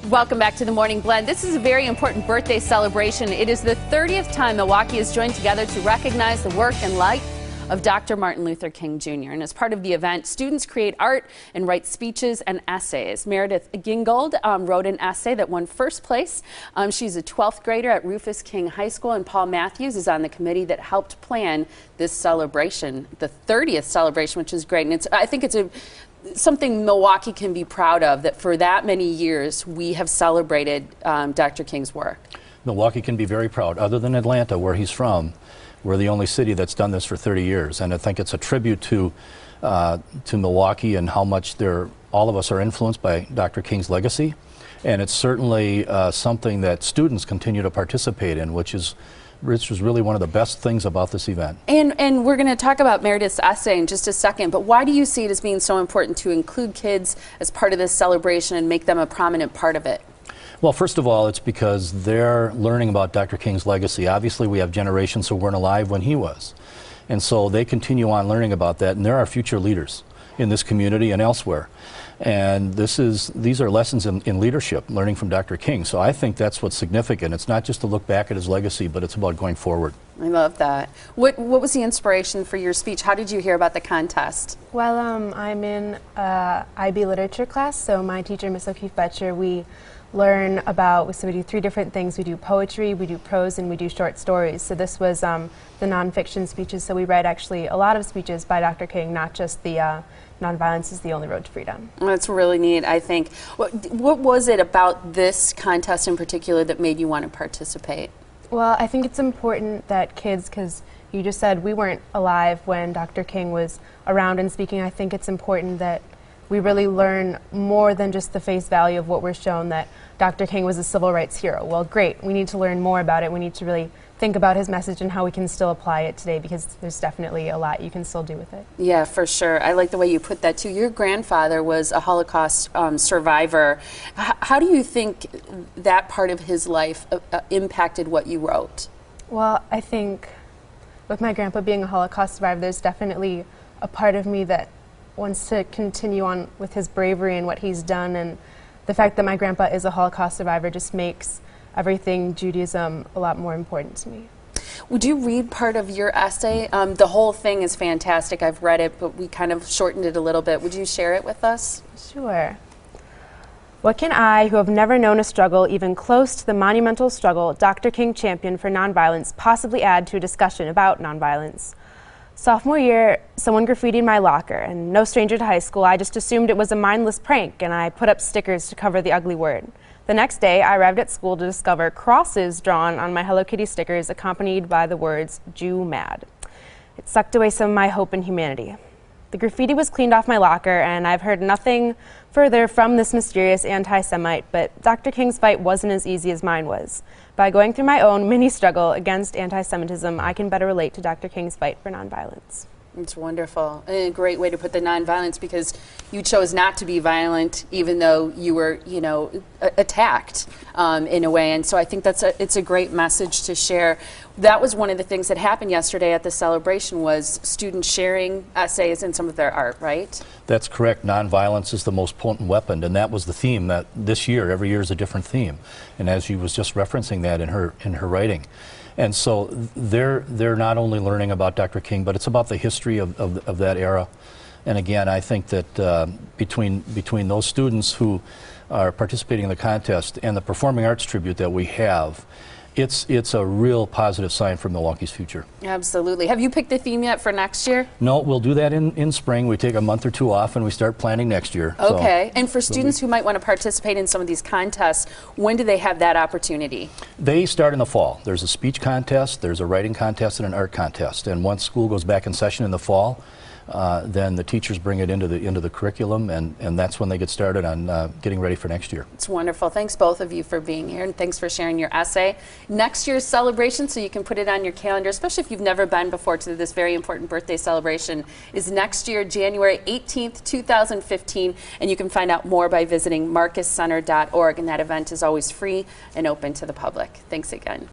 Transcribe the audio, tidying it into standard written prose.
Welcome back to the Morning Blend. This is a very important birthday celebration. It is the 30th time Milwaukee has joined together to recognize the work and life of Dr. Martin Luther King Jr. And as part of the event, students create art and write speeches and essays. Meredith Gingold wrote an essay that won first place. She's a 12th grader at Rufus King High School, and Paul Matthews is on the committee that helped plan this celebration, the 30th celebration, which is great. And I think it's something Milwaukee can be proud of, that for that many years we have celebrated Dr. King's work. Milwaukee can be very proud. Other than Atlanta, where he's from, we're the only city that's done this for 30 years. And I think it's a tribute to Milwaukee and how much all of us are influenced by Dr. King's legacy. And it's certainly something that students continue to participate in, which was really one of the best things about this event. And we're going to talk about Meredith's essay in just a second, but why do you see it as being so important to include kids as part of this celebration and make them a prominent part of it? Well, first of all, it's because they're learning about Dr. King's legacy. Obviously, we have generations who weren't alive when he was. And so they continue on learning about that, and they're our future leaders in this community and elsewhere. And these are lessons in leadership, learning from Dr. King. So I think that's what's significant. It's not just to look back at his legacy, but it's about going forward. I love that. What was the inspiration for your speech? How did you hear about the contest? Well, I'm in IB literature class, so my teacher, Miss O'Keefe Betcher, we learn about, so we do 3 different things. We do poetry, we do prose, and we do short stories. So this was the nonfiction speeches, so we read actually a lot of speeches by Dr. King, not just the Nonviolence is the Only Road to Freedom. That's really neat, I think. What was it about this contest in particular that made you want to participate? Well, I think it's important that kids, because you just said we weren't alive when Dr. King was around and speaking. I think it's important that we really learn more than just the face value of what we're shown, that Dr. King was a civil rights hero. Well, great. We need to learn more about it. We need to really think about his message and how we can still apply it today, because there's definitely a lot you can still do with it. Yeah, for sure. I like the way you put that, too. Your grandfather was a Holocaust survivor. How do you think that part of his life impacted what you wrote? Well, I think with my grandpa being a Holocaust survivor, there's definitely a part of me that wants to continue on with his bravery and what he's done, and the fact that my grandpa is a Holocaust survivor just makes everything Judaism a lot more important to me. Would you read part of your essay? The whole thing is fantastic. I've read it, but we kind of shortened it a little bit. Would you share it with us? Sure. What can I, who have never known a struggle even close to the monumental struggle Dr. King championed for nonviolence, possibly add to a discussion about nonviolence? Sophomore year, someone graffitied my locker, and no stranger to high school, I just assumed it was a mindless prank, and I put up stickers to cover the ugly word. The next day, I arrived at school to discover crosses drawn on my Hello Kitty stickers accompanied by the words, "Jew mad." It sucked away some of my hope in humanity. The graffiti was cleaned off my locker, and I've heard nothing further from this mysterious anti-Semite, but Dr. King's fight wasn't as easy as mine was. By going through my own mini-struggle against anti-Semitism, I can better relate to Dr. King's fight for nonviolence. It's wonderful. And a great way to put the nonviolence, because you chose not to be violent even though you were, attacked in a way. And so I think it's a great message to share. That was one of the things that happened yesterday at the celebration, was students sharing essays and some of their art, right? That's correct. Nonviolence is the most potent weapon, and that was the theme that this year, every year is a different theme. And as she was just referencing that in her writing. And so they're not only learning about Dr. King, but it's about the history of that era. And again, I think that between those students who are participating in the contest and the performing arts tribute that we have, it's a real positive sign for Milwaukee's future. Absolutely. Have you picked the theme yet for next year? No, we'll do that in spring. We take a month or 2 off and we start planning next year. Okay. So, and for students who might want to participate in some of these contests, when do they have that opportunity? They start in the fall. There's a speech contest, there's a writing contest, and an art contest. And once school goes back in session in the fall, then the teachers bring it into the curriculum, and that's when they get started on getting ready for next year. It's wonderful. Thanks both of you for being here, and thanks for sharing your essay. Next year's celebration, so you can put it on your calendar, especially if you've never been before to this very important birthday celebration, is next year, January 18th, 2015, and you can find out more by visiting marcuscenter.org, and that event is always free and open to the public. Thanks again.